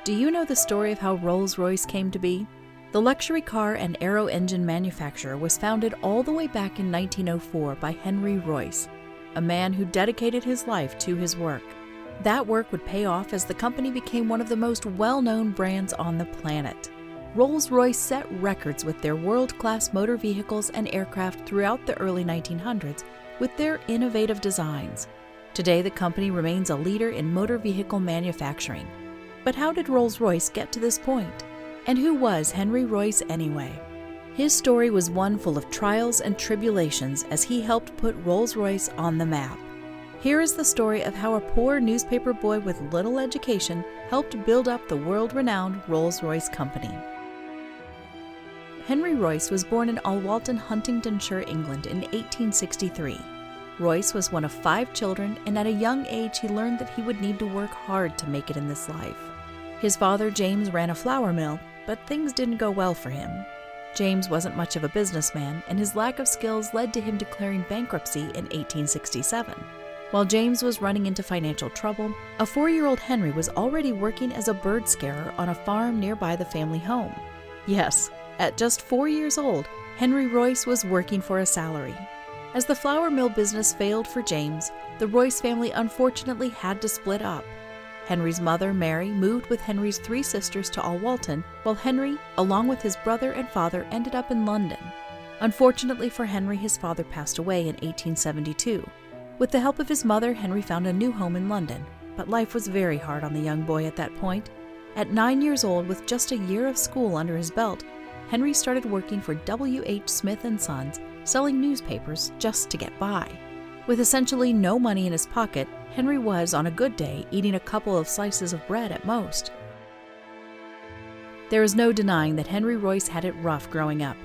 Do you know the story of how Rolls Royce came to be? The luxury car and aero-engine manufacturer was founded all the way back in 1904 by Henry Royce, a man who dedicated his life to his work. That work would pay off as the company became one of the most well-known brands on the planet. Rolls Royce set records with their world-class motor vehicles and aircraft throughout the early 1900s with their innovative designs. Today, the company remains a leader in motor vehicle manufacturing. But how did Rolls Royce get to this point? And who was Henry Royce anyway? His story was one full of trials and tribulations as he helped put Rolls Royce on the map. Here is the story of how a poor newspaper boy with little education helped build up the world-renowned Rolls Royce company. Henry Royce was born in Alwalton, Huntingdonshire, England in 1863. Royce was one of 5 children, and at a young age he learned that he would need to work hard to make it in this life. His father, James, ran a flour mill, but things didn't go well for him. James wasn't much of a businessman, and his lack of skills led to him declaring bankruptcy in 1867. While James was running into financial trouble, a 4-year-old Henry was already working as a bird scarer on a farm nearby the family home. Yes, at just 4 years old, Henry Royce was working for a salary. As the flour mill business failed for James, the Royce family unfortunately had to split up. Henry's mother, Mary, moved with Henry's 3 sisters to Alwalton, while Henry, along with his brother and father, ended up in London. Unfortunately for Henry, his father passed away in 1872. With the help of his mother, Henry found a new home in London, but life was very hard on the young boy at that point. At 9 years old, with just a year of school under his belt, Henry started working for W.H. Smith & Sons, selling newspapers just to get by. With essentially no money in his pocket, Henry was, on a good day, eating a couple of slices of bread at most. There is no denying that Henry Royce had it rough growing up,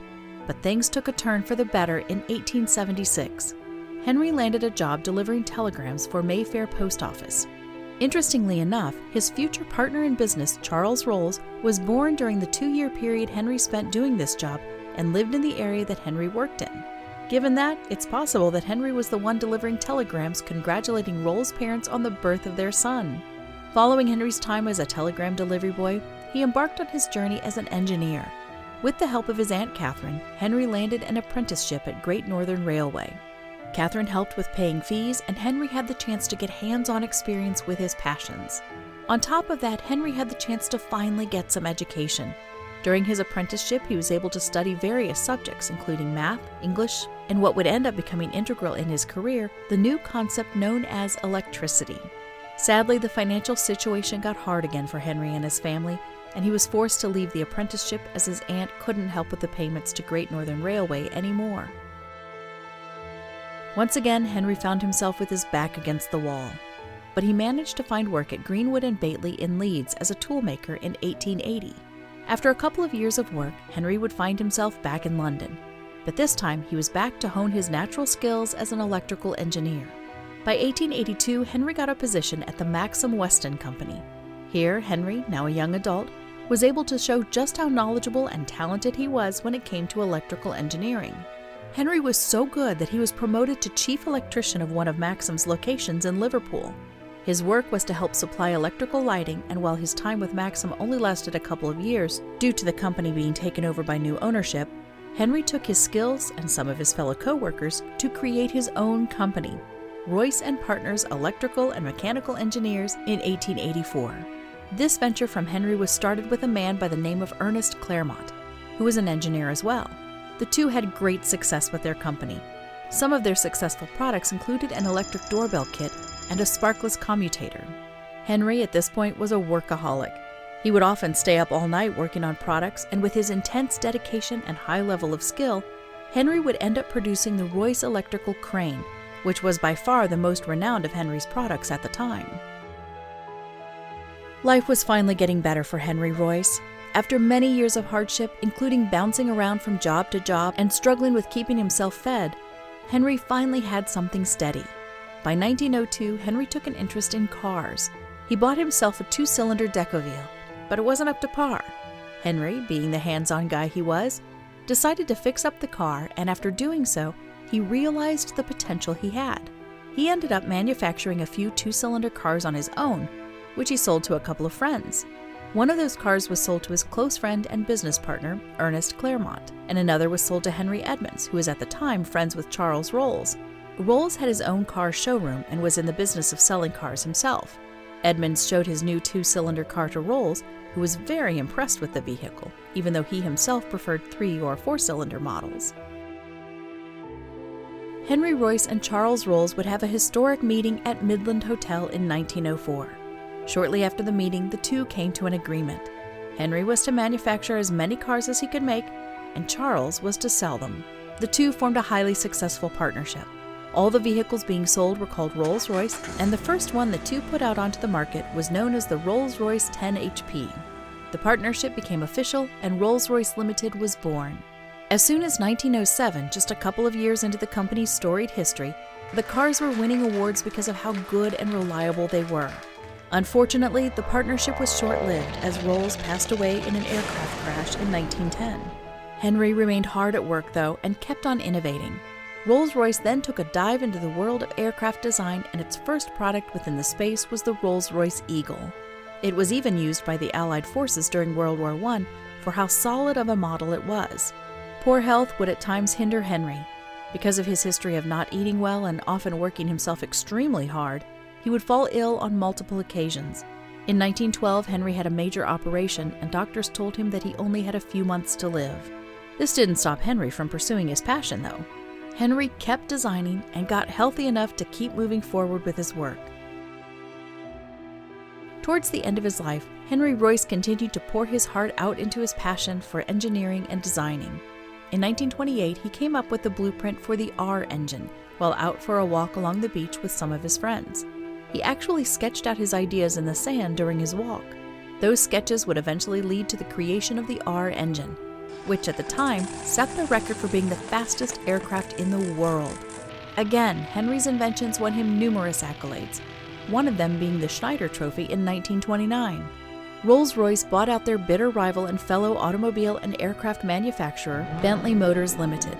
but things took a turn for the better in 1876. Henry landed a job delivering telegrams for Mayfair Post Office. Interestingly enough, his future partner in business, Charles Rolls, was born during the 2-year period Henry spent doing this job and lived in the area that Henry worked in. Given that, it's possible that Henry was the one delivering telegrams congratulating Rolls' parents on the birth of their son. Following Henry's time as a telegram delivery boy, he embarked on his journey as an engineer. With the help of his Aunt Catherine, Henry landed an apprenticeship at Great Northern Railway. Catherine helped with paying fees, and Henry had the chance to get hands-on experience with his passions. On top of that, Henry had the chance to finally get some education. During his apprenticeship, he was able to study various subjects, including math, English, and what would end up becoming integral in his career, the new concept known as electricity. Sadly, the financial situation got hard again for Henry and his family, and he was forced to leave the apprenticeship as his aunt couldn't help with the payments to Great Northern Railway anymore. Once again, Henry found himself with his back against the wall. But he managed to find work at Greenwood and Bately in Leeds as a toolmaker in 1880. After a couple of years of work, Henry would find himself back in London. But this time, he was back to hone his natural skills as an electrical engineer. By 1882, Henry got a position at the Maxim Weston Company. Here, Henry, now a young adult, was able to show just how knowledgeable and talented he was when it came to electrical engineering. Henry was so good that he was promoted to chief electrician of one of Maxim's locations in Liverpool. His work was to help supply electrical lighting, and while his time with Maxim only lasted a couple of years due to the company being taken over by new ownership, Henry took his skills and some of his fellow co-workers to create his own company, Royce & Partners Electrical and Mechanical Engineers, in 1884. This venture from Henry was started with a man by the name of Ernest Claremont, who was an engineer as well. The two had great success with their company. Some of their successful products included an electric doorbell kit and a sparkless commutator. Henry, at this point, was a workaholic. He would often stay up all night working on products, and with his intense dedication and high level of skill, Henry would end up producing the Royce electrical crane, which was by far the most renowned of Henry's products at the time. Life was finally getting better for Henry Royce. After many years of hardship, including bouncing around from job to job and struggling with keeping himself fed, Henry finally had something steady. By 1902, Henry took an interest in cars. He bought himself a 2-cylinder Decoville, but it wasn't up to par. Henry, being the hands-on guy he was, decided to fix up the car, and after doing so, he realized the potential he had. He ended up manufacturing a few 2-cylinder cars on his own, which he sold to a couple of friends. One of those cars was sold to his close friend and business partner, Ernest Claremont, and another was sold to Henry Edmunds, who was at the time friends with Charles Rolls. Rolls had his own car showroom and was in the business of selling cars himself. Edmunds showed his new 2-cylinder car to Rolls, who was very impressed with the vehicle, even though he himself preferred 3- or 4-cylinder models. Henry Royce and Charles Rolls would have a historic meeting at Midland Hotel in 1904. Shortly after the meeting, the two came to an agreement. Henry was to manufacture as many cars as he could make, and Charles was to sell them. The two formed a highly successful partnership. All the vehicles being sold were called Rolls Royce, and the first one the two put out onto the market was known as the Rolls Royce 10 HP. The partnership became official, and Rolls Royce Limited was born. As soon as 1907, just a couple of years into the company's storied history, the cars were winning awards because of how good and reliable they were. Unfortunately, the partnership was short-lived as Rolls passed away in an aircraft crash in 1910. Henry remained hard at work, though, and kept on innovating. Rolls-Royce then took a dive into the world of aircraft design, and its first product within the space was the Rolls-Royce Eagle. It was even used by the Allied forces during World War I for how solid of a model it was. Poor health would at times hinder Henry. Because of his history of not eating well and often working himself extremely hard, he would fall ill on multiple occasions. In 1912, Henry had a major operation, and doctors told him that he only had a few months to live. This didn't stop Henry from pursuing his passion, though. Henry kept designing and got healthy enough to keep moving forward with his work. Towards the end of his life, Henry Royce continued to pour his heart out into his passion for engineering and designing. In 1928, he came up with the blueprint for the aero-engine while out for a walk along the beach with some of his friends. He actually sketched out his ideas in the sand during his walk. Those sketches would eventually lead to the creation of the aero-engine, which at the time set the record for being the fastest aircraft in the world. Again, Henry's inventions won him numerous accolades, one of them being the Schneider Trophy in 1929. Rolls-Royce bought out their bitter rival and fellow automobile and aircraft manufacturer, Bentley Motors Limited.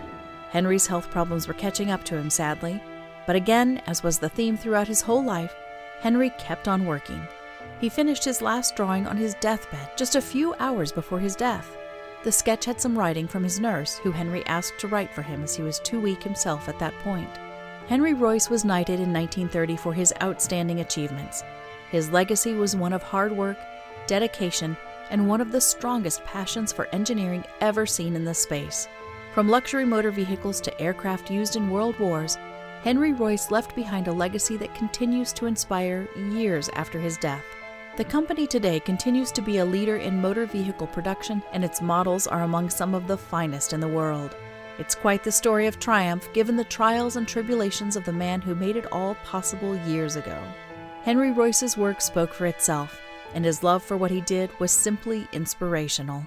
Henry's health problems were catching up to him, sadly. But again, as was the theme throughout his whole life, Henry kept on working. He finished his last drawing on his deathbed just a few hours before his death. The sketch had some writing from his nurse, who Henry asked to write for him as he was too weak himself at that point. Henry Royce was knighted in 1930 for his outstanding achievements. His legacy was one of hard work, dedication, and one of the strongest passions for engineering ever seen in this space. From luxury motor vehicles to aircraft used in world wars, Henry Royce left behind a legacy that continues to inspire years after his death. The company today continues to be a leader in motor vehicle production, and its models are among some of the finest in the world. It's quite the story of triumph given the trials and tribulations of the man who made it all possible years ago. Henry Royce's work spoke for itself, and his love for what he did was simply inspirational.